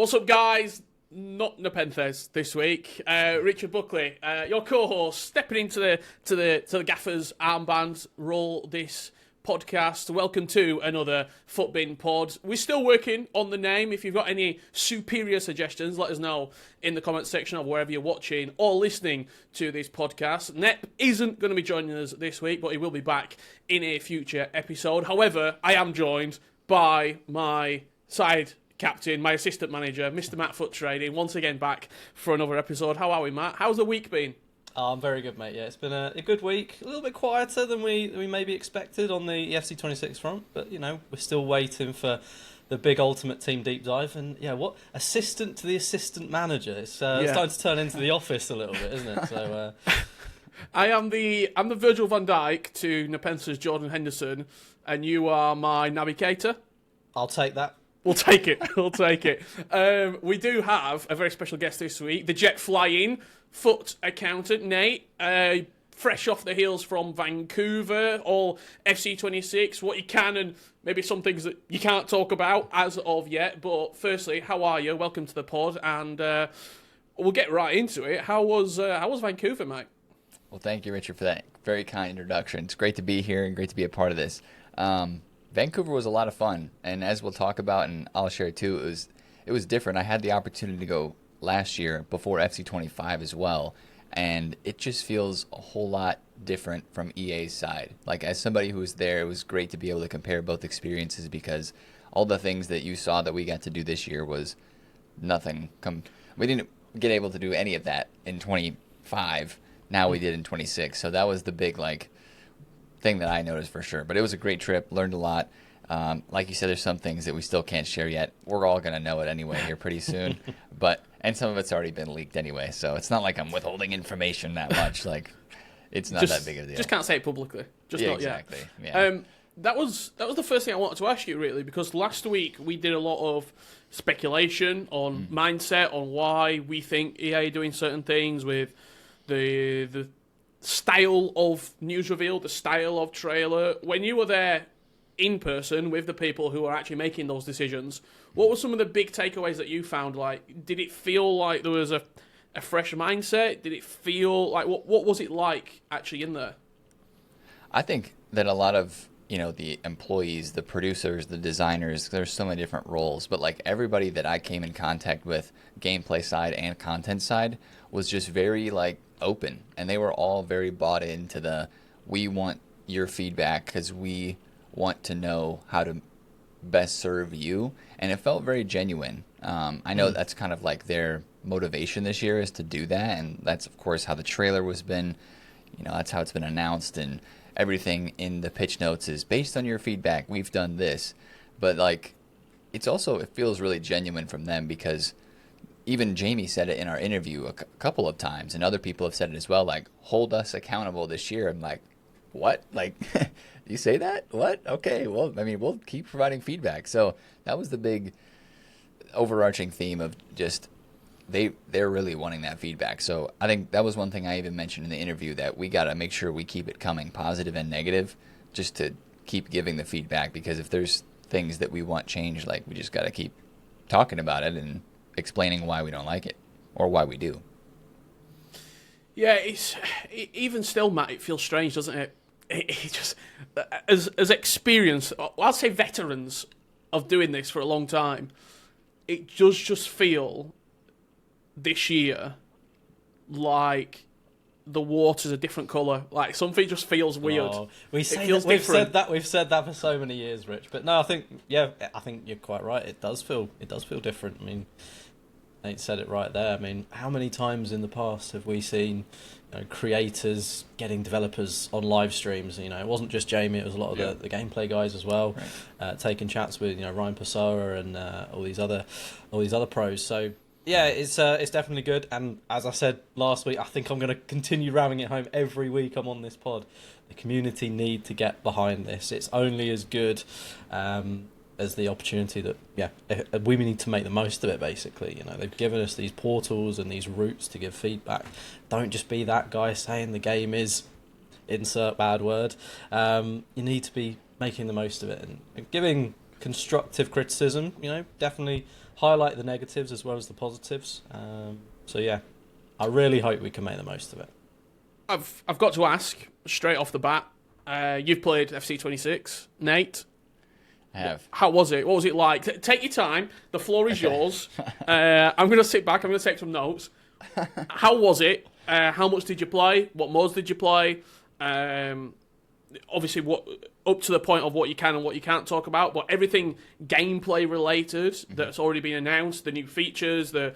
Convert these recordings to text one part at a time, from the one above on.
What's up, guys? Not Nepenthes this week. Richard Buckley, your co-host, stepping into the gaffer's armband role this podcast. Welcome to another FUTBIN pod. We're still working on the name. If you've got any superior suggestions, let us know in the comments section of wherever you're watching or listening to this podcast. Nep isn't going to be joining us this week, but he will be back in a future episode. However, I am joined by my side captain, my assistant manager, Mr. Matt FUTTrading, once again back for another episode. How are we, Matt? How's the week been? Oh, I'm very good, mate. Yeah, it's been a good week. A little bit quieter than we maybe expected on the EFC 26 front, but, you know, we're still waiting for the big Ultimate Team deep dive. And, yeah, what? Assistant to the assistant manager. It's starting to turn into The Office a little bit, isn't it? So, I'm the Virgil van Dijk to Nepence's Jordan Henderson, and you are my navigator. I'll take that. We'll take it. We'll take it. We do have a very special guest this week, the jet flying foot accountant, Nate. Fresh off the heels from Vancouver, all FC 26, what you can and maybe some things that you can't talk about as of yet. But firstly, how are you? Welcome to the pod, and we'll get right into it. How was Vancouver, mate? Well, thank you, Richard, for that very kind introduction. It's great to be here and great to be a part of this. Vancouver was a lot of fun, and as we'll talk about, and I'll share too, it was different. I had the opportunity to go last year before FC 25 as well, and it just feels a whole lot different from EA's side. Like, as somebody who was there, it was great to be able to compare both experiences, because all the things that you saw that we got to do this year was nothing. We didn't get able to do any of that in 25. Now we did in 26, so that was the big thing that I noticed for sure. But it was a great trip, learned a lot. Like you said, there's some things that we still can't share yet. We're all going to know it anyway here pretty soon. And some of it's already been leaked anyway, so it's not like I'm withholding information that much. Like, it's not that big of a deal. Just can't say it publicly. Just not exactly. yet. Yeah. That was the first thing I wanted to ask you, really, because last week we did a lot of speculation on mindset, on why we think EA are doing certain things with the style of news reveal, the style of trailer. When you were there in person with the people who are actually making those decisions, what were some of the big takeaways that you found? Like, did it feel like there was a fresh mindset? Did it feel like, what was it like actually in there? I think that a lot of, the employees, the producers, the designers, there's so many different roles, but like everybody that I came in contact with, gameplay side and content side, was just very open, and they were all very bought into we want your feedback because we want to know how to best serve you, and it felt very genuine. I know that's kind of like their motivation this year is to do that, and that's of course how the trailer was been, that's how it's been announced, and everything in the pitch notes is based on your feedback, we've done this. But it feels really genuine from them, because even Jamie said it in our interview a couple of times, and other people have said it as well, hold us accountable this year. I'm like, what? You say that? What? Okay, well, I mean, we'll keep providing feedback. So that was the big overarching theme of just they're really wanting that feedback. So I think that was one thing I even mentioned in the interview, that we got to make sure we keep it coming, positive and negative, just to keep giving the feedback, because if there's things that we want changed, we just got to keep talking about it and explaining why we don't like it or why we do. Yeah, even still, Matt, it feels strange, doesn't it? It just, as experienced, I'll say veterans of doing this for a long time, it does just feel this year like the water's a different colour. Something just feels weird. Oh, we've said that for so many years, Rich. But no, I think you're quite right. It does feel different. I mean, Nate said it right there. I mean, how many times in the past have we seen creators getting developers on live streams? It wasn't just Jamie; it was a lot of the gameplay guys as well, right. Taking chats with Ryan Pessoa and all these other pros. So yeah, it's definitely good. And as I said last week, I think I'm going to continue ramming it home every week I'm on this pod. The community need to get behind this. It's only as good as the opportunity that we need to make the most of it. Basically, they've given us these portals and these routes to give feedback. Don't just be that guy saying the game is insert bad word. You need to be making the most of it and giving constructive criticism. Definitely highlight the negatives as well as the positives. So yeah, I really hope we can make the most of it. I've got to ask straight off the bat. You've played FC26, Nate. I have. How was it? What was it like? Take your time. The floor is yours. I'm going to sit back. I'm going to take some notes. How was it? How much did you play? What modes did you play? Obviously, what up to the point of what you can and what you can't talk about, but everything gameplay related that's already been announced, the new features, the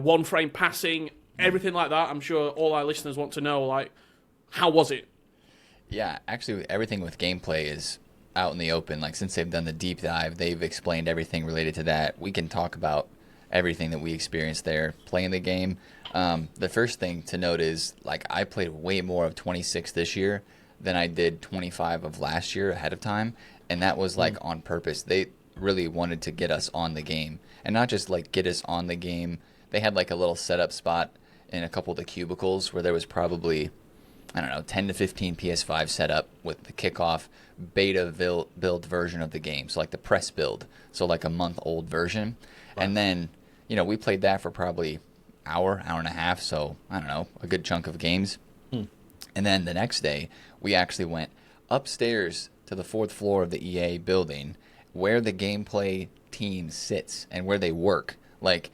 one frame passing, everything like that. I'm sure all our listeners want to know, like, how was it? Yeah, actually, everything with gameplay is out in the open. Like, since they've done the deep dive, they've explained everything related to that. We can talk about everything that we experienced there playing the game. The first thing to note is, like, I played way more of 26 this year than I did 25 of last year ahead of time, and that was, like, on purpose. They really wanted to get us on the game, and not just, like, get us on the game. They had, like, a little setup spot in a couple of the cubicles where there was probably, I don't know, 10 to 15 PS5 set up with the kickoff beta build version of the game. So like the press build. So like a month-old version. Right. And then, we played that for probably hour and a half. So, I don't know, a good chunk of games. And then the next day, we actually went upstairs to the 4th floor of the EA building where the gameplay team sits and where they work. Like,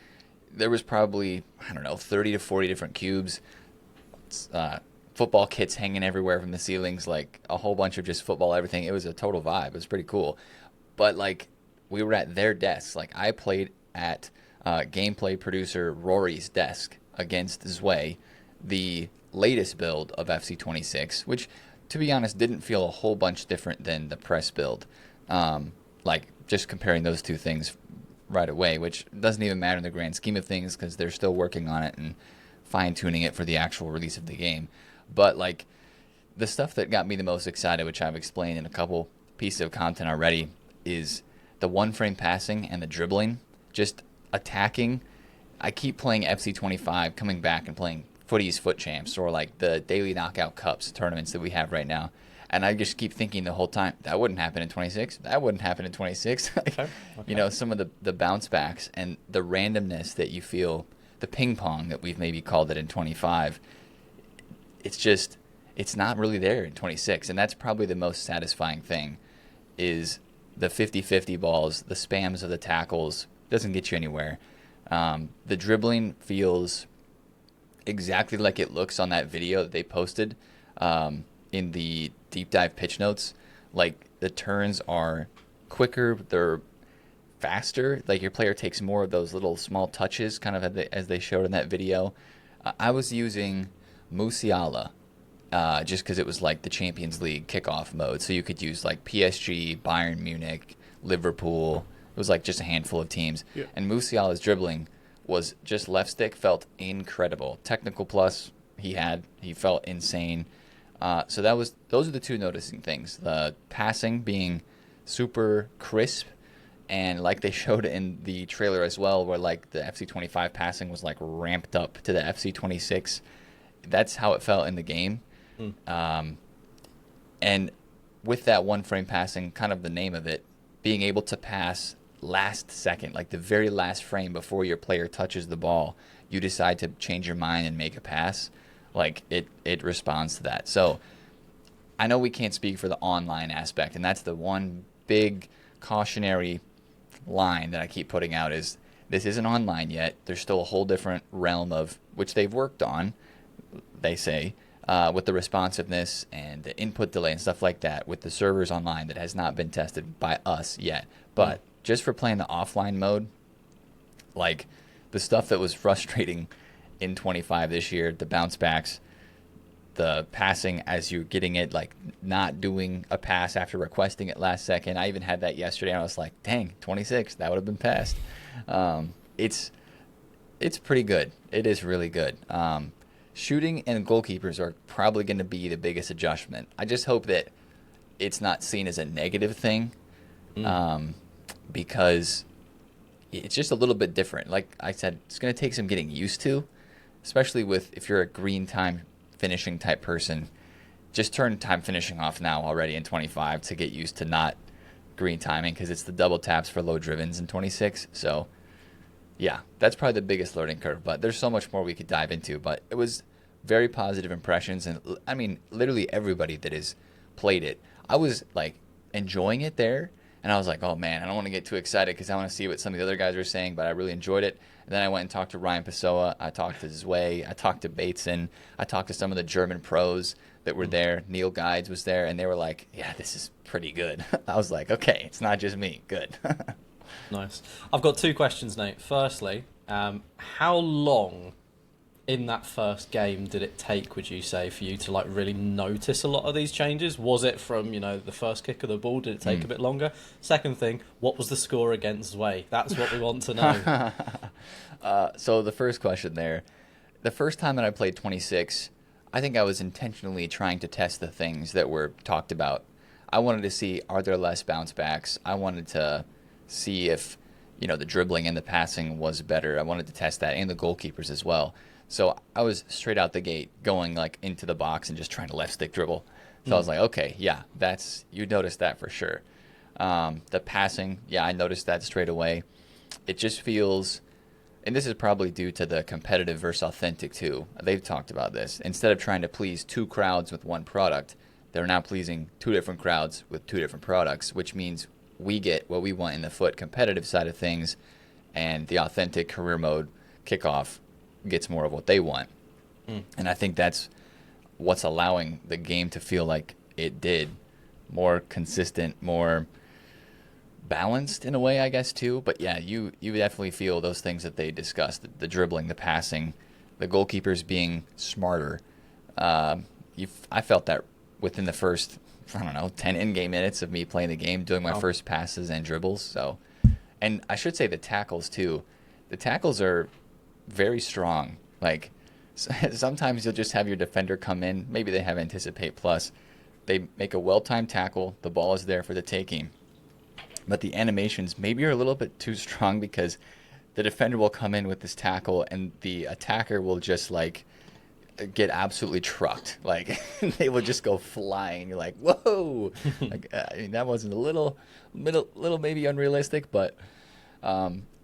there was probably, I don't know, 30 to 40 different cubes, football kits hanging everywhere from the ceilings, like a whole bunch of just football, everything. It was a total vibe. It was pretty cool. But, like, we were at their desks. Like, I played at gameplay producer Rory's desk against Zwei, the latest build of FC26, which, to be honest, didn't feel a whole bunch different than the press build. Like, just comparing those two things right away, which doesn't even matter in the grand scheme of things because they're still working on it and fine-tuning it for the actual release of the game. But, like, the stuff that got me the most excited, which I've explained in a couple pieces of content already, is the one-frame passing and the dribbling, just attacking. I keep playing FC25, coming back and playing Footy's Foot Champs or, like, the Daily Knockout Cups tournaments that we have right now. And I just keep thinking the whole time, that wouldn't happen in 26. That wouldn't happen in 26. Okay. Some of the bounce backs and the randomness that you feel, the ping pong that we've maybe called it in 25, it's not really there in 26. And that's probably the most satisfying thing is the 50-50 balls, the spams of the tackles, doesn't get you anywhere. The dribbling feels exactly like it looks on that video that they posted in the deep dive pitch notes. Like, the turns are quicker, they're faster. Like, your player takes more of those little small touches, kind of as they showed in that video. I was using Musiala just because it was like the Champions League kickoff mode. So you could use like PSG, Bayern Munich, Liverpool. It was like just a handful of teams. Yeah. And Musiala's dribbling was just left stick, felt incredible. Technical plus he felt insane. So those are the two noticing things. The passing being super crisp, and like they showed in the trailer as well, where like the FC25 passing was like ramped up to the FC26. That's how it felt in the game. And with that one frame passing, kind of the name of it, being able to pass last second, like the very last frame before your player touches the ball, you decide to change your mind and make a pass. Like, it responds to that. So I know we can't speak for the online aspect, and that's the one big cautionary line that I keep putting out is this isn't online yet. There's still a whole different realm of which they've worked on, they say, with the responsiveness and the input delay and stuff like that with the servers online that has not been tested by us yet. But just for playing the offline mode, like the stuff that was frustrating in 25 this year, the bounce backs, the passing as you're getting it, like not doing a pass after requesting it last second. I even had that yesterday, and I was like, dang, 26, that would have been passed. It's pretty good. It is really good. Shooting and goalkeepers are probably going to be the biggest adjustment. I just hope that it's not seen as a negative thing, because it's just a little bit different. Like I said, it's going to take some getting used to, especially if you're a green time finishing type person. Just turn time finishing off now already in 25 to get used to not green timing because it's the double taps for low drivens in 26. So, yeah, that's probably the biggest learning curve. But there's so much more we could dive into. But it was very positive impressions. And, I mean, literally everybody that has played it, I was, like, enjoying it there. And I was like, oh, man, I don't want to get too excited because I want to see what some of the other guys are saying. But I really enjoyed it. And then I went and talked to Ryan Pessoa. I talked to Zwei. I talked to Bateson. I talked to some of the German pros that were there. Neil Guides was there. And they were like, yeah, this is pretty good. I was like, okay, it's not just me. Good. Nice. I've got 2 questions, Nate. Firstly, how long in that first game did it take, would you say, for you to like really notice a lot of these changes? Was it from, the first kick of the ball? Did it take a bit longer? Second thing, what was the score against Zwei? That's what we want to know. So the first question there, the first time that I played 26, I think I was intentionally trying to test the things that were talked about. I wanted to see, are there less bounce backs? I wanted to see if, the dribbling and the passing was better. I wanted to test that, and the goalkeepers as well. So I was straight out the gate going like into the box and just trying to left stick dribble. So I was like, okay, yeah, you noticed that for sure. The passing, yeah, I noticed that straight away. It just feels, and this is probably due to the competitive versus authentic too. They've talked about this. Instead of trying to please 2 crowds with 1 product, they're now pleasing 2 different crowds with 2 different products, which means we get what we want in the FUT competitive side of things, and the authentic career mode kickoff gets more of what they want. And I think that's what's allowing the game to feel like it did. More consistent, more balanced in a way, I guess, too. But yeah, you definitely feel those things that they discussed, the dribbling, the passing, the goalkeepers being smarter. I felt that within the first, 10 in-game minutes of me playing the game, doing my first passes and dribbles. So, and I should say the tackles, too. The tackles are very strong. Like, sometimes you'll just have your defender come in. Maybe they have Anticipate Plus. They make a well-timed tackle. The ball is there for the taking. But the animations maybe are a little bit too strong because the defender will come in with this tackle and the attacker will just, like, get absolutely trucked. Like, they will just go flying. You're like, whoa! Like, that wasn't a little maybe unrealistic, but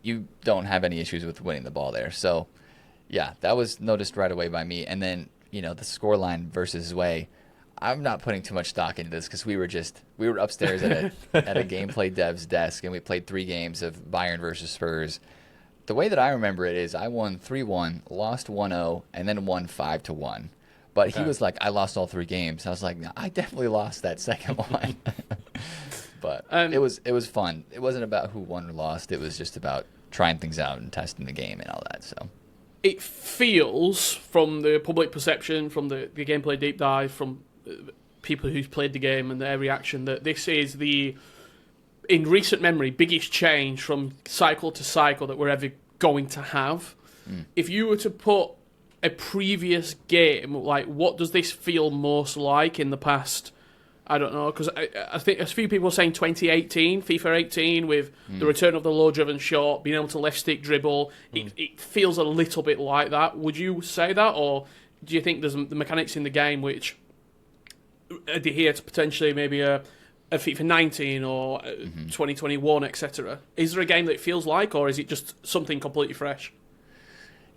you don't have any issues with winning the ball there. So, yeah, that was noticed right away by me. And then, the scoreline versus Zwei, I'm not putting too much stock into this because we were upstairs at a gameplay dev's desk, and we played 3 games of Bayern versus Spurs. The way that I remember it is I won 3-1, lost 1-0, and then won 5-1. But he was like, I lost all 3 games. I was like, no, I definitely lost that second one. But it was fun. It wasn't about who won or lost. It was just about trying things out and testing the game and all that. So it feels, from the public perception, from the gameplay deep dive, from people who's played the game and their reaction, that this is the, in recent memory, biggest change from cycle to cycle that we're ever going to have. If you were to put a previous game, like, what does this feel most like in the past? I don't know, because I think a few people are saying 2018, FIFA 18, with the return of the low-driven shot, being able to left-stick dribble. It feels a little bit like that. Would you say that, or do you think there's the mechanics in the game which adhere to potentially maybe a FIFA 19 or 2021, etc.? Is there a game that it feels like, or is it just something completely fresh?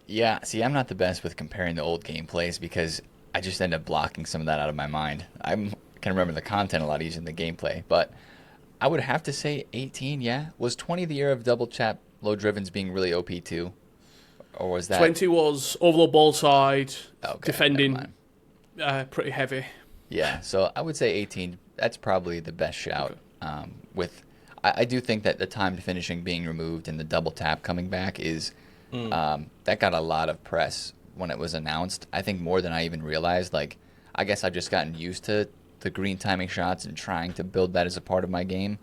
Yeah, see, I'm not the best with comparing the old gameplays because I just end up blocking some of that out of my mind. I can remember the content a lot easier than the gameplay, but I would have to say 18, yeah. Was 20 the year of double tap low drivens being really OP too? Or was that... 20 was overload ball side, defending pretty heavy. Yeah, so I would say 18, that's probably the best shout. Okay. I do think that the time to finishing being removed and the double tap coming back is... that got a lot of press when it was announced. I think more than I even realized. Like, I guess I've just gotten used to the green timing shots and trying to build that as a part of my game.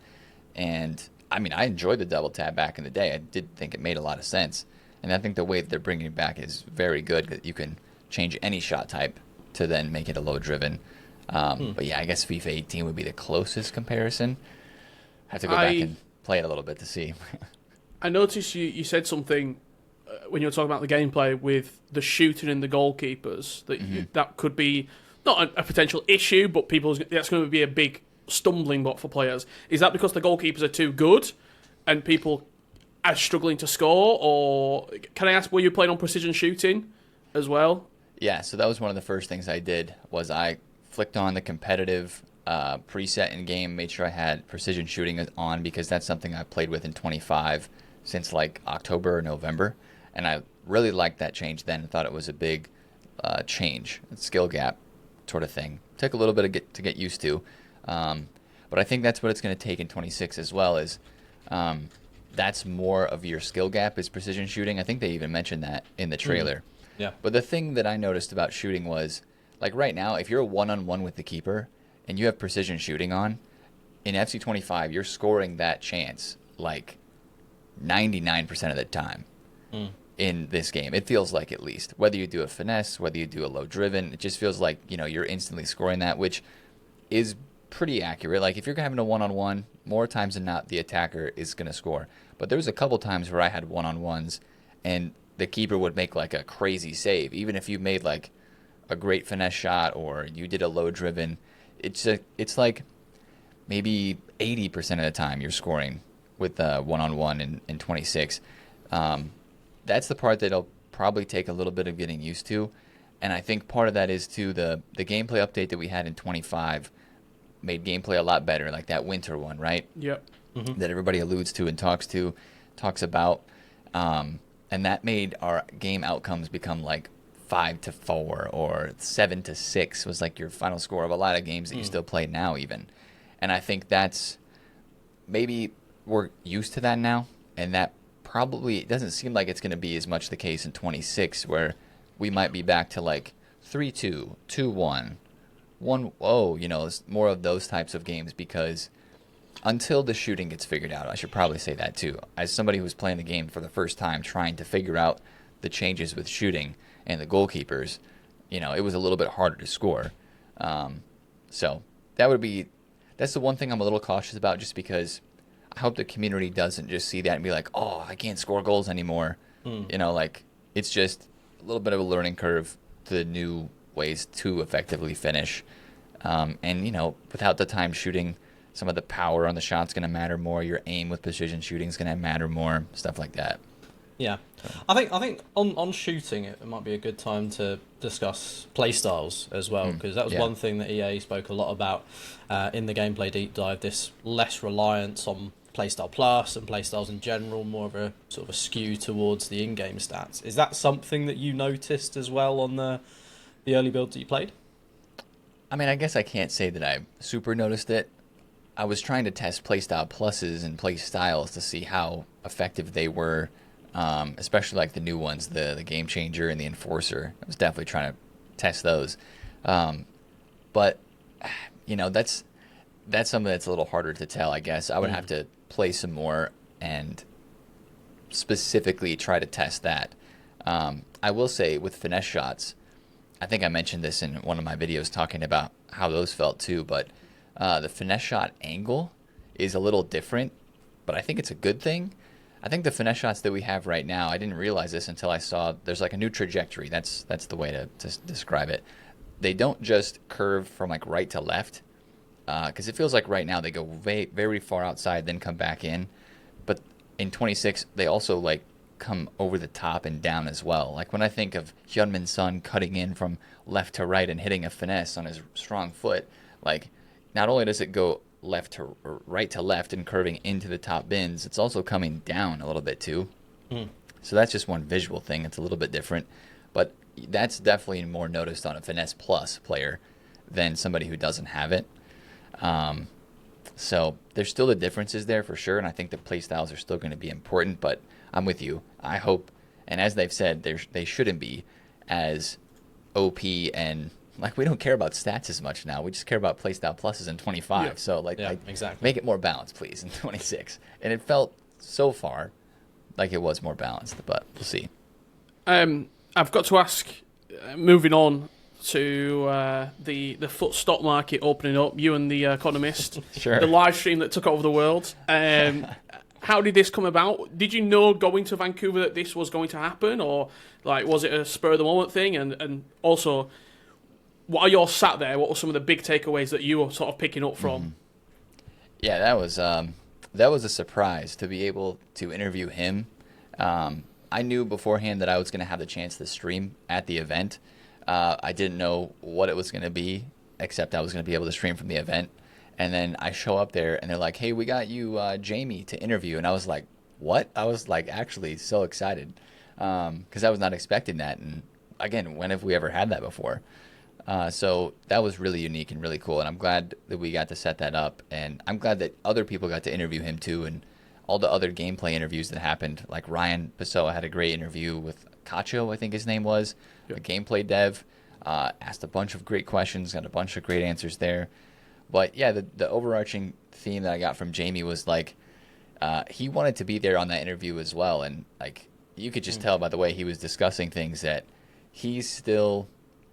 And, I mean, I enjoyed the double tap back in the day. I did think it made a lot of sense. And I think the way that they're bringing it back is very good, that you can change any shot type to then make it a low driven. But yeah, I guess FIFA 18 would be the closest comparison. I have to go back and play it a little bit to see. I noticed you said something when you were talking about the gameplay with the shooting and the goalkeepers, that that could be not a potential issue, but that's going to be a big stumbling block for players. Is that because the goalkeepers are too good and people are struggling to score? Or can I ask, were you playing on precision shooting as well? Yeah, so that was one of the first things I did, was I flicked on the competitive preset in game, made sure I had precision shooting on, because that's something I played with in 25 since like October or November, and I really liked that change then. I thought it was a big change, skill gap sort of thing. Took a little bit to get used to, but I think that's what it's going to take in 26 as well. Is that's more of your skill gap is precision shooting. I think they even mentioned that in the trailer. Yeah. But the thing that I noticed about shooting was, like right now, if you're a one-on-one with the keeper and you have precision shooting on, in FC25, you're scoring that chance like 99% of the time in this game. It feels like, at least. Whether you do a finesse, whether you do a low driven, it just feels like, you're instantly scoring that, which is pretty accurate. Like if you're having a one-on-one, more times than not, the attacker is going to score. But there was a couple times where I had one-on-ones and the keeper would make like a crazy save. Even if you made like a great finesse shot or you did a low driven, it's like maybe 80% of the time you're scoring with one-on-one in 26. That's the part that it'll probably take a little bit of getting used to. And I think part of that is too the gameplay update that we had in 25 made gameplay a lot better, like that winter one, right? Yep. Mm-hmm. That everybody alludes to and talks about. And that made our game outcomes become like 5-4 or 7-6 was like your final score of a lot of games that you still play now even. And I think that's, maybe we're used to that now, and that probably, it doesn't seem like it's going to be as much the case in 26, where we might be back to like 3-2, 2-1, 1-0, more of those types of games, because until the shooting gets figured out, I should probably say that too. As somebody who's playing the game for the first time, trying to figure out the changes with shooting and the goalkeepers, it was a little bit harder to score. So that's the one thing I'm a little cautious about, just because I hope the community doesn't just see that and be like, oh, I can't score goals anymore. Like it's just a little bit of a learning curve to the new ways to effectively finish. And, without the time shooting, some of the power on the shot's going to matter more. Your aim with precision shooting is going to matter more. Stuff like that. Yeah, I think on shooting it might be a good time to discuss playstyles as well, because that was one thing that EA spoke a lot about in the gameplay deep dive. This less reliance on playstyle plus and playstyles in general, more of a sort of a skew towards the in-game stats. Is that something that you noticed as well on the early builds that you played? I mean, I guess I can't say that I super noticed it. I was trying to test playstyle pluses and playstyles to see how effective they were, especially like the new ones, the Game Changer and the Enforcer. I was definitely trying to test those. But, that's something that's a little harder to tell, I guess. I would have to play some more and specifically try to test that. I will say with finesse shots, I think I mentioned this in one of my videos talking about how those felt too, but the finesse shot angle is a little different, but I think it's a good thing. I think the finesse shots that we have right now, I didn't realize this until I saw there's like a new trajectory. That's the way to describe it. They don't just curve from like right to left, because it feels like right now they go very far outside, then come back in. But in 26, they also like come over the top and down as well. Like when I think of Hyunmin Son cutting in from left to right and hitting a finesse on his strong foot, like not only does it go right to left and curving into the top bins, it's also coming down a little bit too. So that's just one visual thing. It's a little bit different, but that's definitely more noticed on a finesse plus player than somebody who doesn't have it. So there's still the differences there for sure, and I think the play styles are still going to be important, but I'm with you. I hope, and as they've said, they shouldn't be as OP, and like we don't care about stats as much now. We just care about playstyle pluses in 25. Yeah. So exactly. Make it more balanced, please, in 26. And it felt so far like it was more balanced, but we'll see. I've got to ask, moving on to the FUT stock market opening up, you and the Economist, Sure. The live stream that took over the world. How did this come about? Did you know going to Vancouver that this was going to happen, or like was it a spur of the moment thing? And also, what are your sat there? What were some of the big takeaways that you were sort of picking up from Yeah, that was a surprise to be able to interview him. I knew beforehand that I was going to have the chance to stream at the event. I didn't know what it was going to be, except I was going to be able to stream from the event. And then I show up there, and they're like, "Hey, we got you, Jamie, to interview." And I was like, "What?" I was like actually so excited because I was not expecting that. And again, when have we ever had that before? So that was really unique and really cool, and I'm glad that we got to set that up, and I'm glad that other people got to interview him too, and all the other gameplay interviews that happened. Like Ryan Pessoa had a great interview with Cacho, I think his name was, a gameplay dev. Asked a bunch of great questions, got a bunch of great answers there. But yeah, the overarching theme that I got from Jamie was like he wanted to be there on that interview as well, and like you could just tell by the way he was discussing things that he's still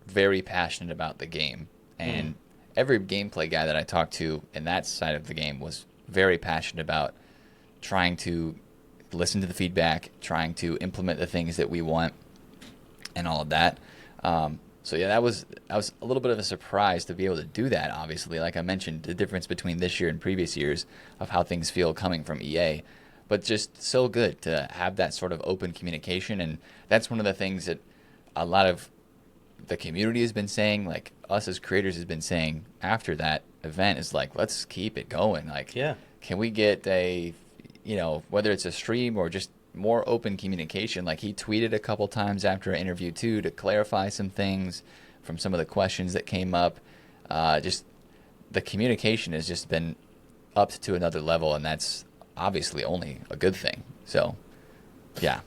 very passionate about the game, and every gameplay guy that I talked to in that side of the game was very passionate about trying to listen to the feedback, trying to implement the things that we want, and all of that. So yeah, that was a little bit of a surprise to be able to do that. Obviously, like I mentioned, the difference between this year and previous years of how things feel coming from EA, but just so good to have that sort of open communication, and that's one of the things that a lot of the community has been saying, like us as creators has been saying after that event, is like, let's keep it going. Like, Yeah. can we get a, whether it's a stream or just more open communication? Like he tweeted a couple times after an interview too to clarify some things from some of the questions that came up. Just the communication has just been upped to another level, and that's obviously only a good thing. So, yeah.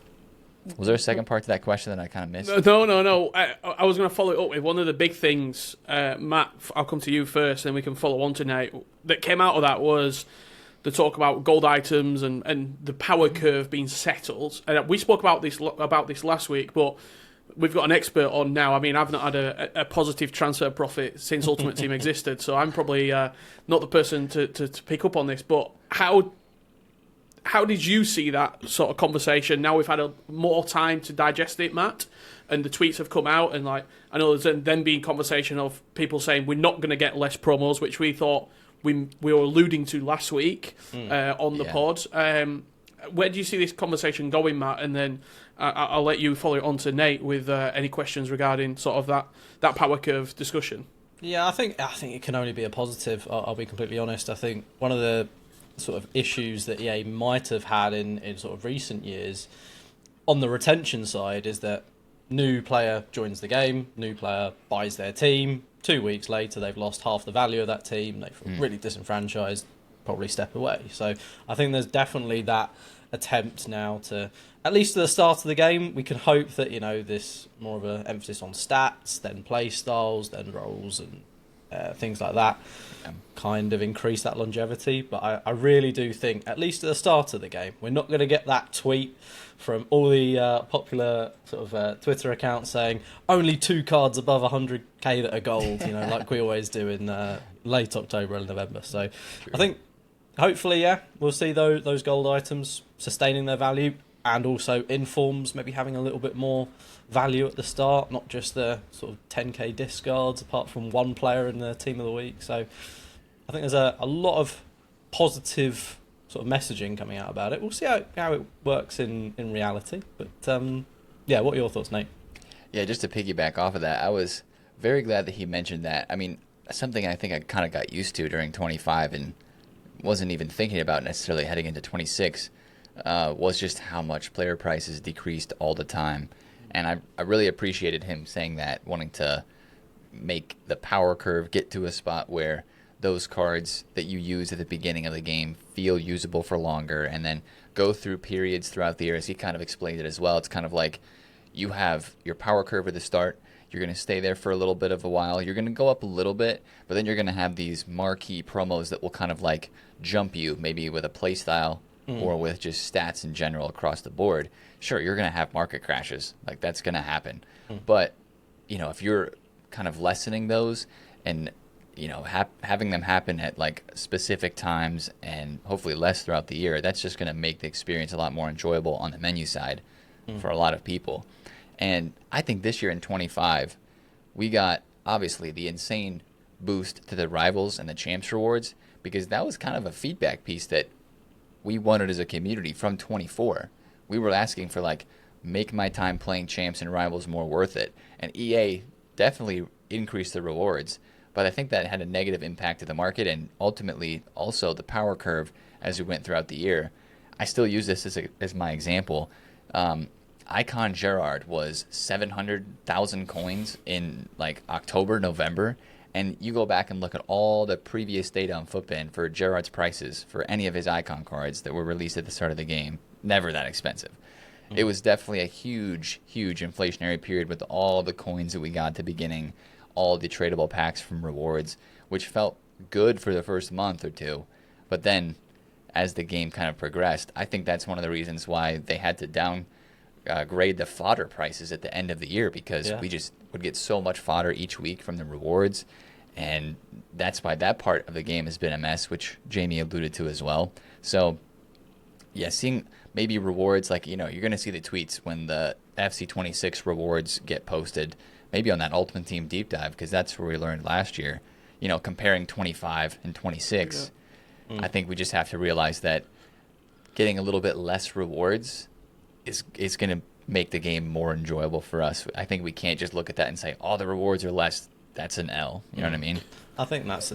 Was there a second part to that question that I kind of missed? No. I was going to follow it up with one of the big things, Matt, I'll come to you first, and we can follow on tonight, that came out of that was the talk about gold items and the power curve being settled. And we spoke about this last week, but we've got an expert on now. I mean, I've not had a positive transfer profit since Ultimate Team existed, so I'm probably not the person to pick up on this. But how did you see that sort of conversation? Now we've had more time to digest it, Matt, and the tweets have come out, and like I know there's then been conversation of people saying we're not going to get less promos, which we thought we were alluding to last week on the pod. Where do you see this conversation going, Matt? And then I'll let you follow it on to Nate with any questions regarding sort of that power curve discussion. Yeah, I think it can only be a positive. I'll be completely honest. I think one of the sort of issues that EA might have had in sort of recent years on the retention side is that new player joins the game, new player buys their team, 2 weeks later they've lost half the value of that team, they've really disenfranchised, probably step away. So I think there's definitely that attempt now to, at least at the start of the game, we can hope that, this more of an emphasis on stats, then play styles, then roles and things like that kind of increase that longevity. But I really do think, at least at the start of the game, we're not going to get that tweet from all the popular sort of Twitter accounts saying only 2 cards above 100k that are gold, like we always do in late October and November. So true. I think hopefully, we'll see those gold items sustaining their value, and also informs maybe having a little bit more value at the start, not just the sort of 10k discards apart from one player in the team of the week. So I think there's a lot of positive sort of messaging coming out about it. We'll see how it works in reality. But what are your thoughts, Nate? Yeah, just to piggyback off of that, I was very glad that he mentioned that. I mean, something I think I kind of got used to during 25 and wasn't even thinking about necessarily heading into 26 was just how much player prices decreased all the time. And I really appreciated him saying that, wanting to make the power curve get to a spot where those cards that you use at the beginning of the game feel usable for longer, and then go through periods throughout the year. As he kind of explained it as well, it's kind of like you have your power curve at the start. You're going to stay there for a little bit of a while. You're going to go up a little bit, but then you're going to have these marquee promos that will kind of like jump you, maybe with a play style or with just stats in general across the board. Sure, you're going to have market crashes. Like, that's going to happen. But, if you're kind of lessening those and, having them happen at, like, specific times and hopefully less throughout the year, that's just going to make the experience a lot more enjoyable on the menu side for a lot of people. And I think this year in 25, we got, obviously, the insane boost to the Rivals and the Champs rewards, because that was kind of a feedback piece that we wanted as a community from 24. We were asking for, like, make my time playing champs and rivals more worth it. And EA definitely increased the rewards, but I think that had a negative impact to the market and ultimately also the power curve as we went throughout the year. I still use this as my example. Icon Gerrard was 700,000 coins in like October, November, and you go back and look at all the previous data on FUTBIN for Gerrard's prices for any of his icon cards that were released at the start of the game. Never that expensive. It was definitely a huge, huge inflationary period with all the coins that we got at the beginning, all the tradable packs from rewards, which felt good for the first month or two. But then, as the game kind of progressed, I think that's one of the reasons why they had to downgrade the fodder prices at the end of the year, because we just would get so much fodder each week from the rewards. And that's why that part of the game has been a mess, which Jamie alluded to as well. So, yeah, seeing maybe rewards, like, you know, you're going to see the tweets when the FC26 rewards get posted, maybe on that Ultimate Team deep dive, because that's where we learned last year, you know, comparing 25 and 26. I think we just have to realize that getting a little bit less rewards is going to make the game more enjoyable for us. I think we can't just look at that and say, oh, the rewards are less. That's an L. You know what I mean? I think that's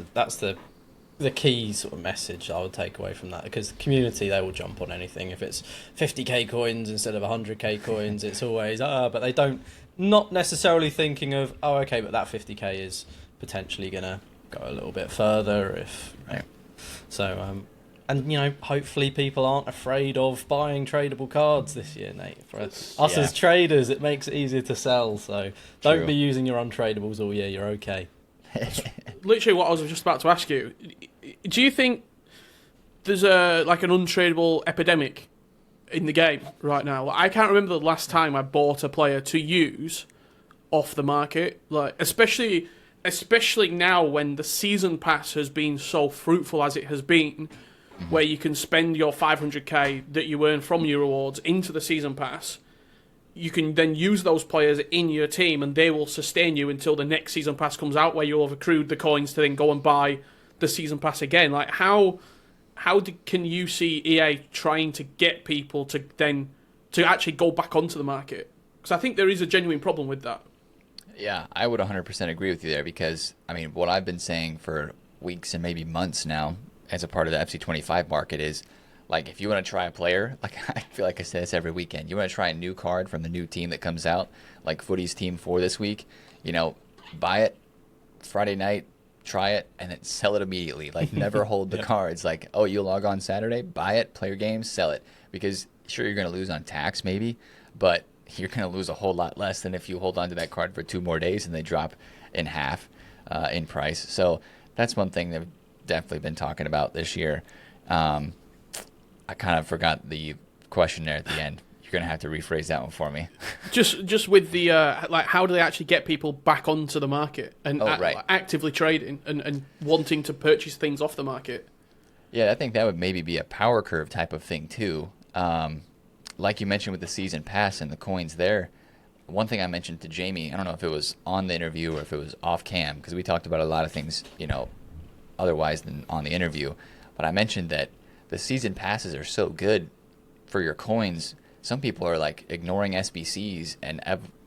the key sort of message I would take away from that, because the community, they will jump on anything. If it's 50k coins instead of 100k coins, it's always but they don't, not necessarily thinking of, oh, okay, but that 50k is potentially gonna go a little bit further if so and you know, hopefully people aren't afraid of buying tradable cards this year, Nate. For us as traders, it makes it easier to sell, so don't be using your untradables all year. You're okay. Literally what I was just about to ask you, do you think there's an untradeable epidemic in the game right now? Like, I can't remember the last time I bought a player to use off the market, like especially now when the season pass has been so fruitful as it has been, where you can spend your 500k that you earn from your rewards into the season pass. You can then use those players in your team and they will sustain you until the next season pass comes out, where you'll have accrued the coins to then go and buy the season pass again. Like, how can you see EA trying to get people to actually go back onto the market? Because I think there is a genuine problem with that. Yeah, I would 100% agree with you there, because, I mean, what I've been saying for weeks and maybe months now as a part of the FC25 market is, like, if you want to try a player, like, I feel like I say this every weekend, you want to try a new card from the new team that comes out, like Footy's Team 4 this week, you know, buy it Friday night, try it, and then sell it immediately. Like, never hold the cards. Like, oh, you log on Saturday, buy it, play your game, sell it. Because, sure, you're going to lose on tax maybe, but you're going to lose a whole lot less than if you hold on to that card for 2 more days and they drop in half in price. So that's one thing that I've definitely been talking about this year. I kind of forgot the question there at the end. You're going to have to rephrase that one for me. Just with the, how do they actually get people back onto the market and actively trading and wanting to purchase things off the market? Yeah, I think that would maybe be a power curve type of thing too. Like you mentioned with the season pass and the coins there, one thing I mentioned to Jamie, I don't know if it was on the interview or if it was off cam, because we talked about a lot of things, you know, otherwise than on the interview, but I mentioned that the season passes are so good for your coins. Some people are like ignoring SBCs and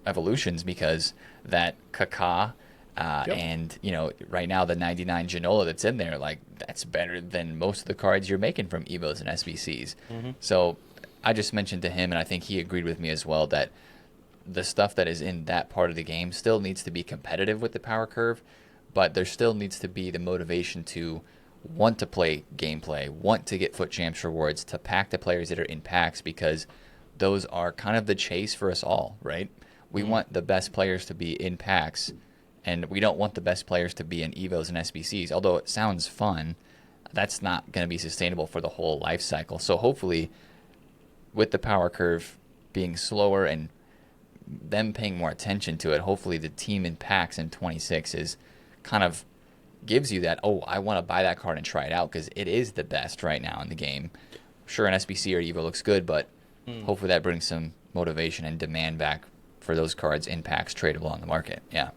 evolutions because that Kaká and, you know, right now the 99 Ginola that's in there, like, that's better than most of the cards you're making from EVOs and SBCs. So I just mentioned to him, and I think he agreed with me as well, that the stuff that is in that part of the game still needs to be competitive with the power curve, but there still needs to be the motivation to want to play gameplay, want to get FUT Champs rewards, to pack the players that are in packs, because those are kind of the chase for us all, right? We want the best players to be in packs, and we don't want the best players to be in EVOs and SBCs. Although it sounds fun, that's not going to be sustainable for the whole life cycle. So hopefully, with the power curve being slower and them paying more attention to it, hopefully the team in packs in 26 is kind of gives you that, oh, I want to buy that card and try it out because it is the best right now in the game. Sure, an SBC or EVO looks good, but hopefully that brings some motivation and demand back for those cards in packs tradable on the market. Yeah.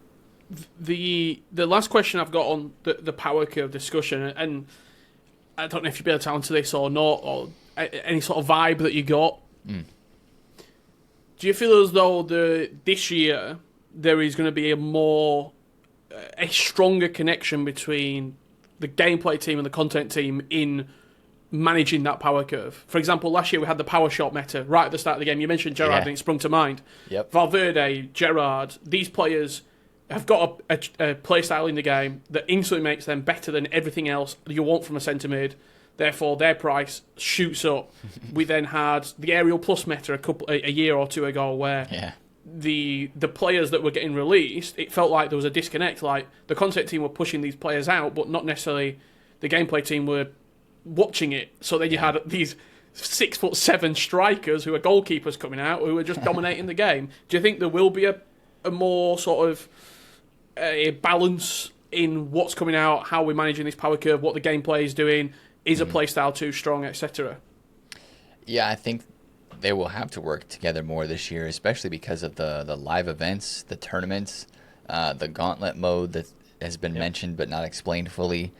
The last question I've got on the power curve discussion, and I don't know if you'd be able to answer this or not, or any sort of vibe that you got. Do you feel as though this year there is going to be a stronger connection between the gameplay team and the content team in managing that power curve? For example, last year we had the power shot meta right at the start of the game. You mentioned Gerrard and it sprung to mind. Yep. Valverde, Gerrard, these players have got a play style in the game that instantly makes them better than everything else you want from a centre mid. Therefore, their price shoots up. We then had the aerial plus meta a year or two ago, where the players that were getting released, it felt like there was a disconnect. Like the content team were pushing these players out, but not necessarily the gameplay team were watching it. So then you had these 6'7" strikers who are goalkeepers coming out who are just dominating the game. Do you think there will be a more sort of a balance in what's coming out, how we're managing this power curve, what the gameplay is doing? Is a playstyle too strong, etc.? Yeah, I think they will have to work together more this year, especially because of the live events, the tournaments, the gauntlet mode that has been mentioned but not explained fully.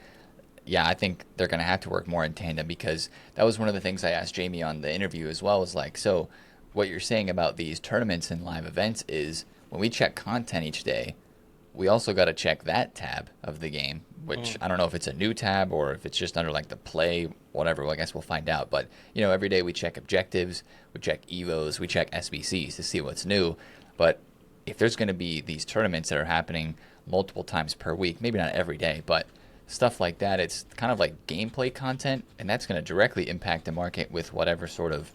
Yeah, I think they're going to have to work more in tandem, because that was one of the things I asked Jamie on the interview as well, was like, so what you're saying about these tournaments and live events is when we check content each day, we also got to check that tab of the game, which I don't know if it's a new tab or if it's just under like the play, whatever. Well, I guess we'll find out. But, every day we check objectives, we check EVOs, we check SBCs to see what's new. But if there's going to be these tournaments that are happening multiple times per week, maybe not every day, but stuff like that, it's kind of like gameplay content, and that's going to directly impact the market with whatever sort of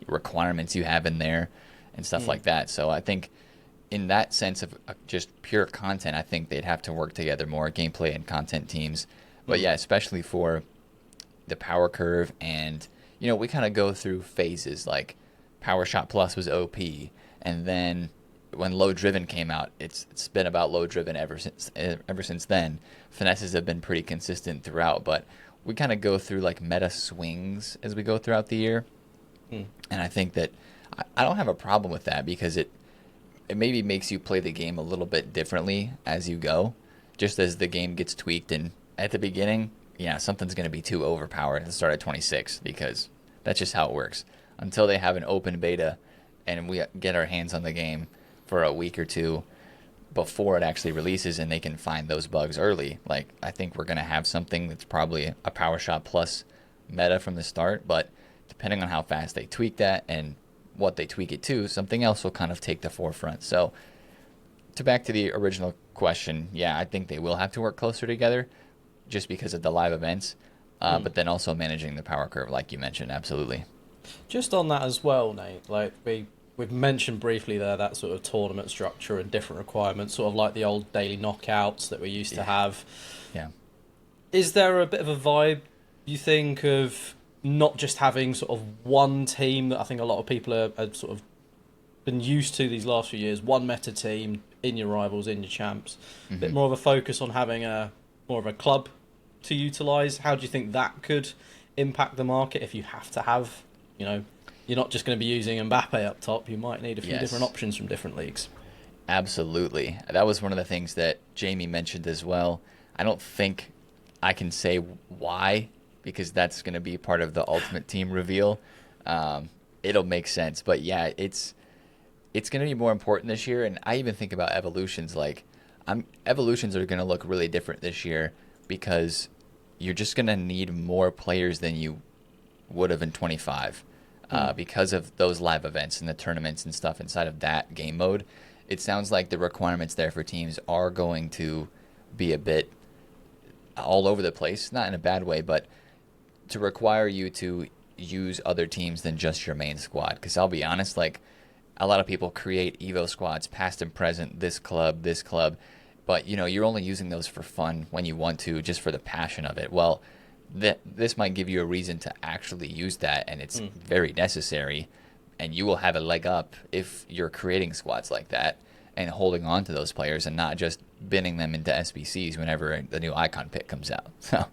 requirements you have in there and stuff like that. So I think in that sense of just pure content, I think they'd have to work together more, gameplay and content teams. But yeah, especially for the power curve, and we kind of go through phases. Like Power Shot Plus was OP, and then when Low Driven came out, it's been about Low Driven ever since then. Finesses have been pretty consistent throughout, but we kind of go through like meta swings as we go throughout the year. And I think that I don't have a problem with that, because it maybe makes you play the game a little bit differently as you go, just as the game gets tweaked. And at the beginning, something's going to be too overpowered at the start of 26, because that's just how it works. Until they have an open beta and we get our hands on the game for a week or two before it actually releases and they can find those bugs early, like I think we're going to have something that's probably a Power Shot Plus meta from the start, but depending on how fast they tweak that and what they tweak it to, something else will kind of take the forefront. So back to the original question, I think they will have to work closer together just because of the live events, but then also managing the power curve, like you mentioned. Absolutely. Just on that as well, Nate, like we've mentioned briefly there, that sort of tournament structure and different requirements, sort of like the old daily knockouts that we used to have. Yeah. Is there a bit of a vibe, you think, of not just having sort of one team that I think a lot of people are sort of been used to these last few years, one meta team in your rivals, in your champs, a bit more of a focus on having more of a club to utilise? How do you think that could impact the market if you have to have, you're not just going to be using Mbappe up top, you might need a few different options from different leagues? Absolutely. That was one of the things that Jamie mentioned as well. I don't think I can say why, because that's going to be part of the Ultimate Team reveal. It'll make sense. But yeah, it's going to be more important this year. And I even think about evolutions. Like, evolutions are going to look really different this year, because you're just going to need more players than you would have in 25 because of those live events and the tournaments and stuff inside of that game mode. It sounds like the requirements there for teams are going to be a bit all over the place, not in a bad way, but to require you to use other teams than just your main squad. Because I'll be honest, like, a lot of people create Evo squads, past and present, this club, but you're only using those for fun when you want to, just for the passion of it. Well, this might give you a reason to actually use that, and it's very necessary, and you will have a leg up if you're creating squads like that and holding on to those players and not just binning them into SBCs whenever the new icon pick comes out. So,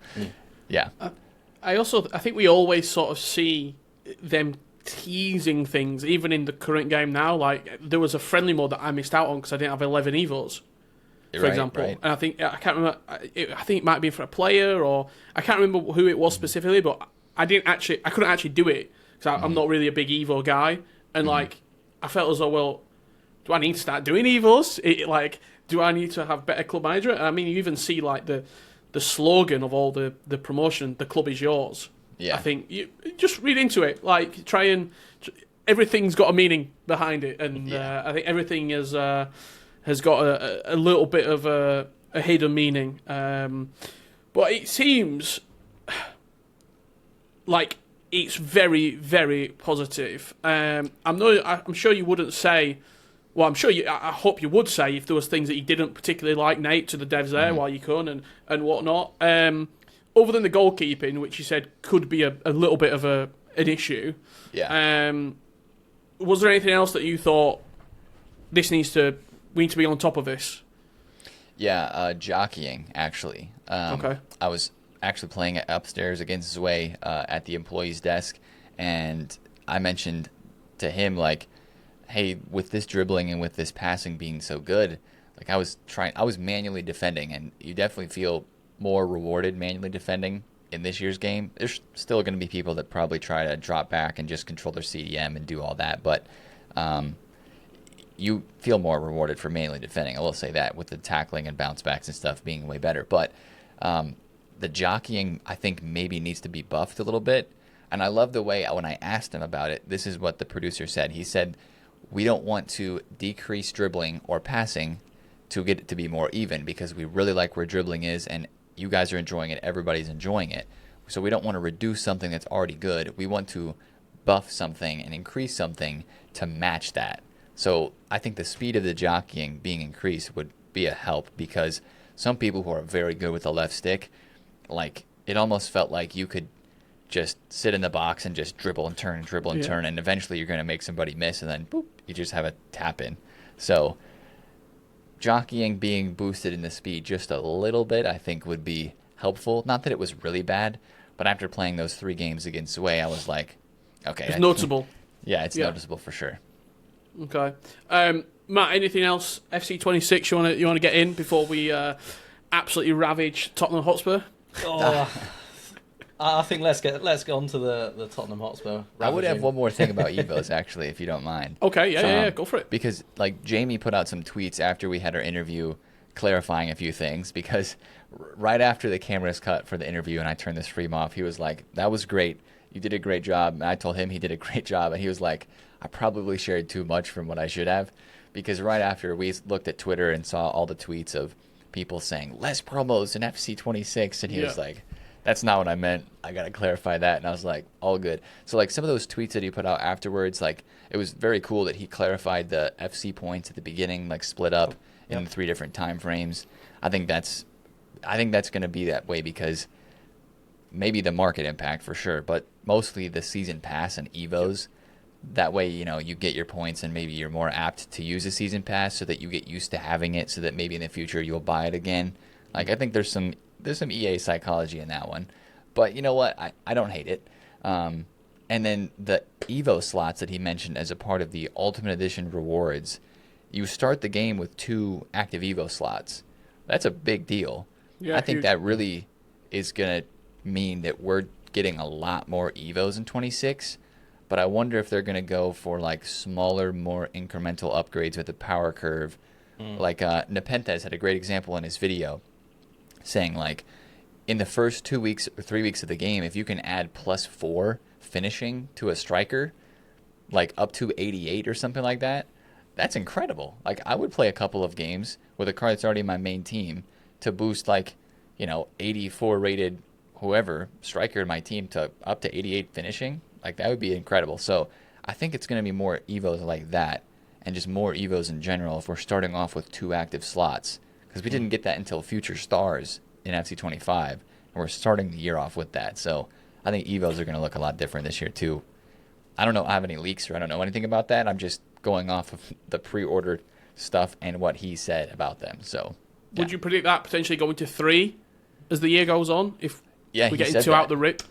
yeah. I think we always sort of see them teasing things, even in the current game now. Like, there was a friendly mode that I missed out on because I didn't have 11 EVOs. for example. Right. And I can't remember. I think it might be for a player, or I can't remember who it was specifically. But I couldn't actually do it because I'm not really a big Evo guy, and like I felt as though, well, do I need to start doing Evos? Do I need to have better club management? I mean, you even see like the slogan of all the promotion, "The club is yours." Yeah. I think you just read into it, like try and everything's got a meaning behind it, and I think everything has got a little bit of a hidden meaning. But it seems like it's very, very positive. I'm sure you wouldn't say. Well, I hope you would say if there was things that you didn't particularly like, Nate, to the devs there while you can and whatnot. Other than the goalkeeping, which you said could be a little bit of an issue. Yeah. Was there anything else that you thought we need to be on top of this? Yeah, jockeying, actually. Okay. I was actually playing upstairs against Zway at the employee's desk, and I mentioned to him, like, hey, with this dribbling and with this passing being so good, like I was manually defending, and you definitely feel more rewarded manually defending in this year's game. There's still going to be people that probably try to drop back and just control their CDM and do all that, but you feel more rewarded for manually defending. I will say that, with the tackling and bounce backs and stuff being way better. But the jockeying, I think, maybe needs to be buffed a little bit. And I love the way, when I asked him about it, this is what the producer said. He said, we don't want to decrease dribbling or passing to get it to be more even, because we really like where dribbling is, and you guys are enjoying it, everybody's enjoying it. So we don't want to reduce something that's already good. We want to buff something and increase something to match that. So I think the speed of the jockeying being increased would be a help, because some people who are very good with the left stick, like, it almost felt like you could just sit in the box and just dribble and turn, and eventually you're going to make somebody miss, and then boop, you just have a tap in. So jockeying being boosted in the speed just a little bit, I think, would be helpful. Not that it was really bad, but after playing those 3 games against Sway, I was like, okay. It's noticeable. Yeah, it's noticeable for sure. Okay. Matt, anything else FC26 you want to get in before we absolutely ravage Tottenham Hotspur? I think let's get on to the Tottenham Hotspur. Ravaging. I would have one more thing about EVOs, actually, if you don't mind. Okay, yeah, go for it. Because, like, Jamie put out some tweets after we had our interview clarifying a few things, because right after the cameras cut for the interview and I turned the stream off, he was like, that was great. You did a great job. And I told him he did a great job, and he was like, I probably shared too much from what I should have. Because right after we looked at Twitter and saw all the tweets of people saying, less promos in FC26, and he was like, that's not what I meant. I got to clarify that. And I was like, all good. So, like, some of those tweets that he put out afterwards, like, it was very cool that he clarified the FC points at the beginning, like, split up in 3 different time frames. I think that's going to be that way, because maybe the market impact for sure, but mostly the season pass and EVOs. That way, you get your points, and maybe you're more apt to use a season pass so that you get used to having it, so that maybe in the future you'll buy it again. Like, I think there's some EA psychology in that one. But you know what? I don't hate it. And then the EVO slots that he mentioned as a part of the Ultimate Edition rewards, you start the game with 2 active EVO slots. That's a big deal. Yeah, I think that really is going to mean that we're getting a lot more EVOs in 26. But I wonder if they're going to go for, like, smaller, more incremental upgrades with the power curve. Like, Nepenthes had a great example in his video, saying, like, in the first 2 weeks or 3 weeks of the game, if you can add +4 finishing to a striker, like up to 88 or something like that, that's incredible. Like, I would play a couple of games with a card that's already in my main team to boost, like, 84 rated whoever striker in my team to up to 88 finishing. Like, that would be incredible. So I think it's going to be more EVOs like that, and just more EVOs in general if we're starting off with 2 active slots. Because we didn't get that until Future Stars in FC25, and we're starting the year off with that. So I think EVOs are going to look a lot different this year too. I don't know, I have any leaks, or I don't know anything about that. I'm just going off of the pre-ordered stuff and what he said about them. So would you predict that potentially going to 3 as the year goes on, if we get into out the rip?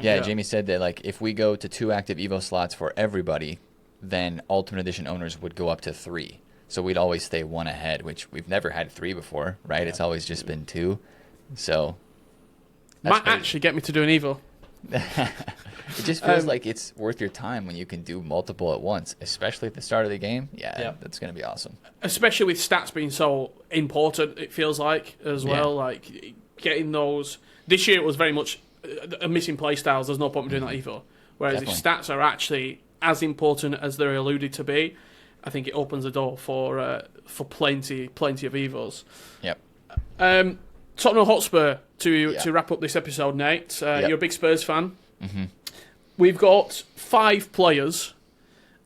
Yeah, Jamie said that, like, if we go to 2 active EVO slots for everybody, then Ultimate Edition owners would go up to 3. So we'd always stay 1 ahead, which we've never had 3 before, right? It's always just been 2. So might actually get me to do an Evo. It just feels like it's worth your time when you can do multiple at once, especially at the start of the game. Yeah. That's going to be awesome. Especially with stats being so important, it feels like, as well. Like, getting those... This year it was very much a missing play styles. There's no point in doing that Evo. Whereas if stats are actually as important as they're alluded to be, I think it opens the door for plenty of Evos. Yep. Tottenham Hotspur, to wrap up this episode, Nate. You're a big Spurs fan. Mm-hmm. We've got 5 players,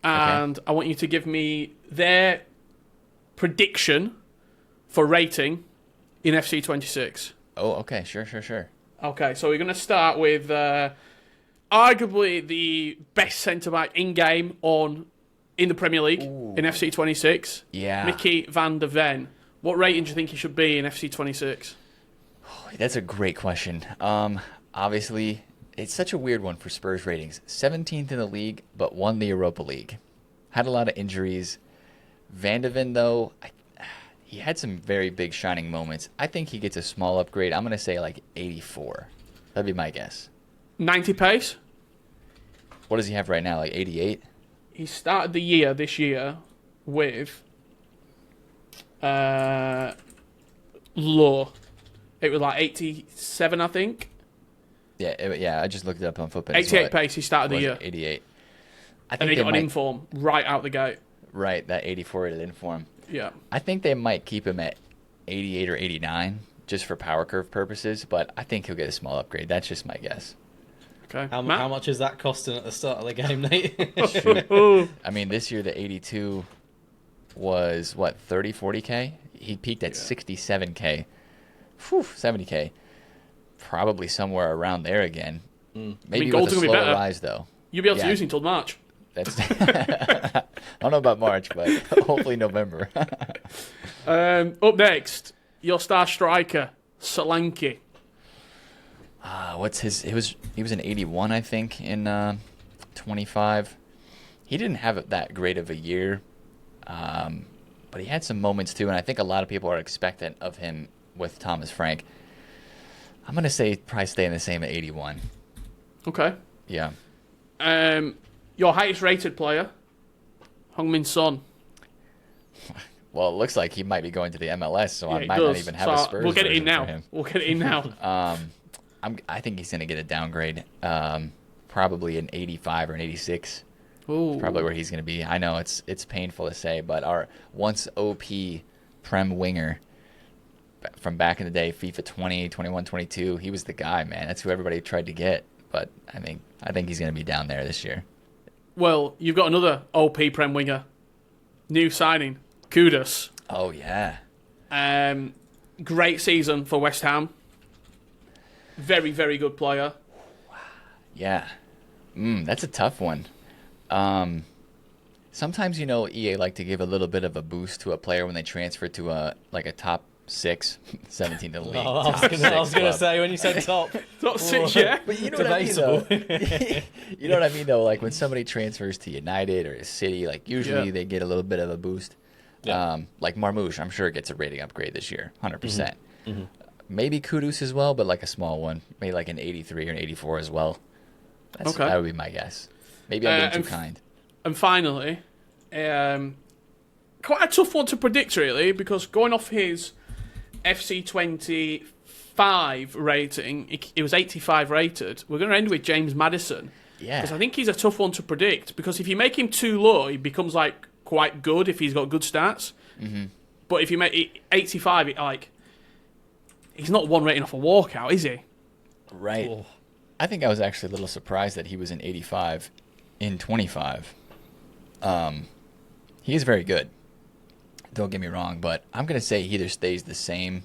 and I want you to give me their prediction for rating in FC26. Oh, okay. Sure. Okay, so we're going to start with arguably the best centre-back in-game in the Premier League in FC26. Yeah. Mickey van der Ven. What rating do you think he should be in FC26? That's a great question. Obviously, it's such a weird one for Spurs ratings. 17th in the league, but won the Europa League. Had a lot of injuries. Van de Ven, though, he had some very big shining moments. I think he gets a small upgrade. I'm going to say like 84. That'd be my guess. 90 pace? What does he have right now, like 88? He started the year this year with low. It was like 87, I think. Yeah, I just looked it up on FUTBIN. 88 pace, he started the year. 88. And he got an inform right out the gate. Right, that 84 at inform. Yeah. I think they might keep him at 88 or 89 just for power curve purposes, but I think he'll get a small upgrade. That's just my guess. Okay. How much is that costing at the start of the game, Nate? I mean, this year the 82 was, 30, 40K? He peaked at 67K. 70K. Probably somewhere around there again. Maybe with a slower rise, though. You'll be able to use him until March. That's I don't know about March, but hopefully November. Up next, your star striker, Salnak. What's his? He was an 81, I think, in 25. He didn't have that great of a year, but he had some moments too, and I think a lot of people are expectant of him with Thomas Frank. I'm gonna say probably staying the same at 81. Okay. Yeah. Your highest rated player, Heung-min Son. Well, it looks like he might be going to the MLS, so I might not even have a Spurs. We'll get it in now. I think he's going to get a downgrade, probably an 85 or an 86. Ooh. Probably where he's going to be. I know it's painful to say, but our once OP Prem winger from back in the day, FIFA 20, 21, 22, he was the guy, man. That's who everybody tried to get. But I think he's going to be down there this year. Well, you've got another OP Prem winger. New signing, Kudus. Oh, yeah. Great season for West Ham. Very, very good player. Yeah. That's a tough one. Sometimes, EA like to give a little bit of a boost to a player when they transfer to a top 6, 17 in the league. I was going to say, when you said top 6, yeah. But you know what I mean, though? You know what I mean, though? Like when somebody transfers to United or City, like usually they get a little bit of a boost. Yeah. Like Marmoush, I'm sure gets a rating upgrade this year, 100%. Mm-hmm. Maybe Kudus as well, but like a small one. Maybe like an 83 or an 84 as well. That would be my guess. Maybe I'm being too kind. And finally, quite a tough one to predict, really, because going off his FC25 rating, it was 85 rated. We're going to end with James Maddison. Yeah. Because I think he's a tough one to predict, because if you make him too low, he becomes like quite good if he's got good stats. Mm-hmm. But if you make it 85, he's not one rating off a walkout, is he? Right. Oh. I think I was actually a little surprised that he was an 85 in 25. He is very good. Don't get me wrong, but I'm going to say he either stays the same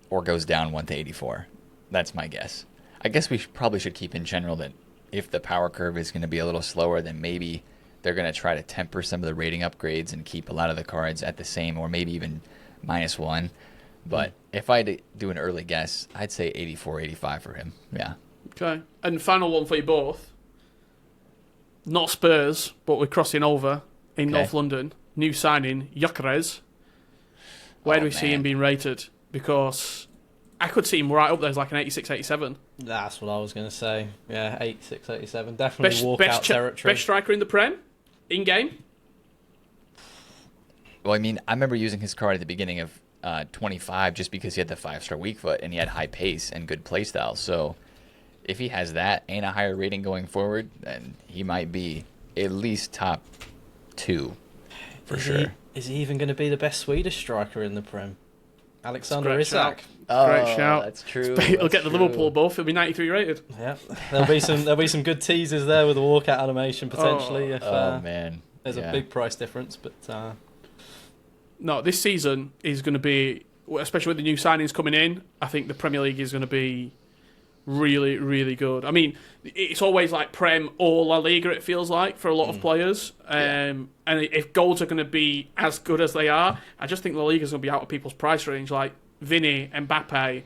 or goes down 1 to 84. That's my guess. I guess we probably should keep in general that if the power curve is going to be a little slower, then maybe they're going to try to temper some of the rating upgrades and keep a lot of the cards at the same or maybe even -1. But if I had to do an early guess, I'd say 84, 85 for him. Yeah. Okay. And final one for you both. Not Spurs, but we're crossing over in North London. new signing, Gyökeres, where do we see him being rated? Because I could see him right up there as like an 86, 87. That's what I was going to say. Yeah, 86, 87. Definitely walkout territory. Best striker in the Prem? In-game? Well, I mean, I remember using his card at the beginning of 25 just because he had the 5-star weak foot and he had high pace and good play style. So if he has that and a higher rating going forward, then he might be at least top 2 for sure. Is he even going to be the best Swedish striker in the Prem? Alexander Isak. Great shout. That's true. He'll get the Liverpool buff. He'll be 93 rated. Yeah, there'll be some good teasers there with the walkout animation potentially. Man, there's a big price difference, but no, this season is going to be, especially with the new signings coming in. I think the Premier League is going to be really, really good. I mean, it's always like Prem or La Liga, it feels like, for a lot of players. And if goals are going to be as good as they are, I just think La Liga is going to be out of people's price range. Like Vinny, Mbappe,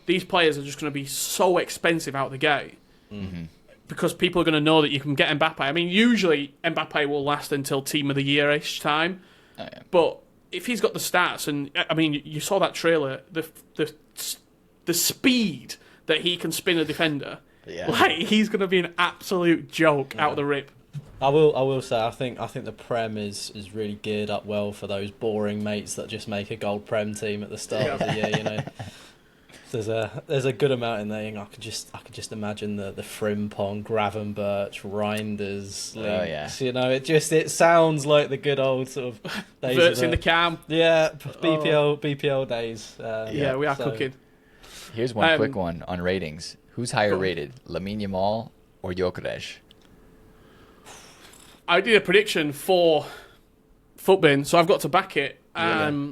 these players are just going to be so expensive out the gate. Mm-hmm. Because people are going to know that you can get Mbappe. I mean, usually Mbappe will last until Team of the Year-ish time. Oh, yeah. But if he's got the stats, and I mean, you saw that trailer, the speed that he can spin a defender, like he's going to be an absolute joke out of the rip. I will say I think the Prem is really geared up well for those boring mates that just make a gold Prem team at the start of the year. You know, there's a good amount in there. I could just imagine the Frimpong, Gravenberch, Reinders links. You know, it sounds like the good old sort of days. Verts in the cam. Yeah, BPL days. We are cooking. Here's one quick one on ratings. Who's higher rated, Lamine Yamal or Gyökeres? I did a prediction for FUTBIN, so I've got to back it. I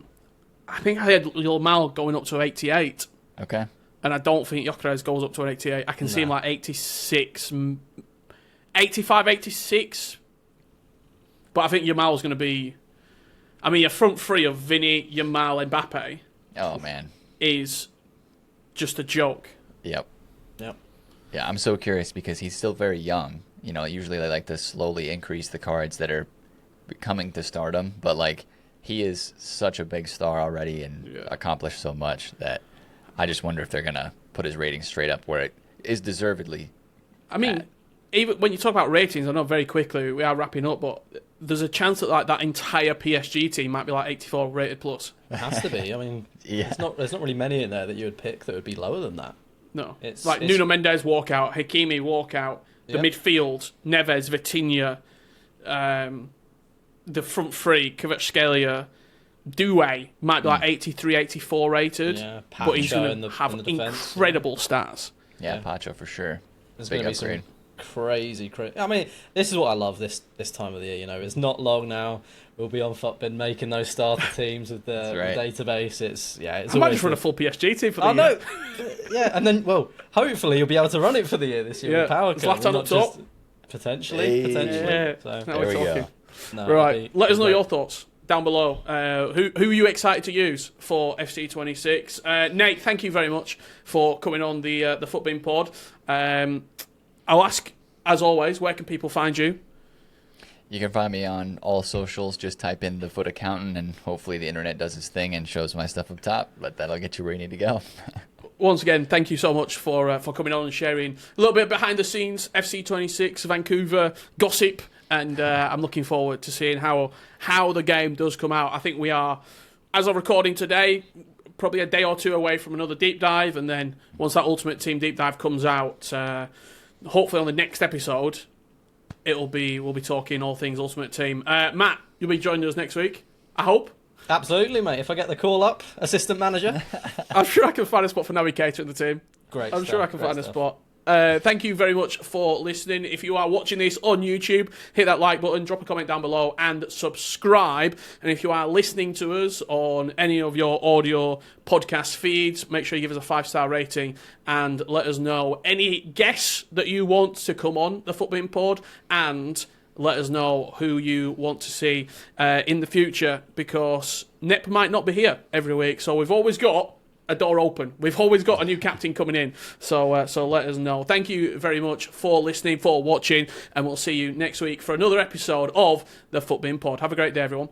think I had Yamal going up to 88. Okay. And I don't think Gyökeres goes up to an 88. I can see him like 86, 85, 86. But I think Yamal's going to be... I mean, your front three of Vinny, Yamal, Mbappe... Oh, man. ...is just a joke. Yep. Yeah, I'm so curious because he's still very young. You know, usually they like to slowly increase the cards that are coming to stardom. But, like, he is such a big star already and accomplished so much that I just wonder if they're going to put his rating straight up where it is deservedly. I mean, even when you talk about ratings, I know very quickly we are wrapping up, but there's a chance that like that entire PSG team might be like 84 rated plus. It has to be. I mean, there's not really many in there that you would pick that would be lower than that. No, it's Nuno Mendes walkout, Hakimi walkout, the midfield, Neves, Vitinha, the front three, Kvaratskhelia, Doué might be like 83, 84 rated, but he's going to have incredible stats. Yeah, Pacho for sure. There's going to be some crazy. I mean, this is what I love this time of the year. You know, it's not long now. We'll be on FUTBIN making those starter teams with the database. It's I might just run a full PSG team for the year. No, yeah, and then hopefully you'll be able to run it for the year this year. With Power Zlatan up top, potentially. Yeah. So there we go. No, right, let us know your thoughts down below. Who are you excited to use for FC26? Nate, thank you very much for coming on the FUTBIN pod. I'll ask, as always, where can people find you? You can find me on all socials. Just type in the Foot Accountant, and hopefully the internet does its thing and shows my stuff up top. But that'll get you where you need to go. Once again, thank you so much for coming on and sharing a little bit behind the scenes, FC26, Vancouver gossip, and I'm looking forward to seeing how the game does come out. I think we are, as of recording today, probably a day or two away from another deep dive, and then once that Ultimate Team deep dive comes out, hopefully on the next episode, we'll be talking all things Ultimate Team. Matt, you'll be joining us next week, I hope. Absolutely, mate. If I get the call up, assistant manager. I'm sure I can find a spot for navigator in the team. Great. I'm sure I can find a spot. Thank you very much for listening. If you are watching this on YouTube, hit that like button, drop a comment down below, and subscribe. And if you are listening to us on any of your audio podcast feeds, make sure you give us a 5-star rating and let us know any guests that you want to come on the FUTBIN pod, and let us know who you want to see in the future, because Nep might not be here every week, so we've always got a door open. We've always got a new captain coming in, so let us know. Thank you very much for listening, for watching, and we'll see you next week for another episode of the FUTBIN pod. Have a great day, everyone.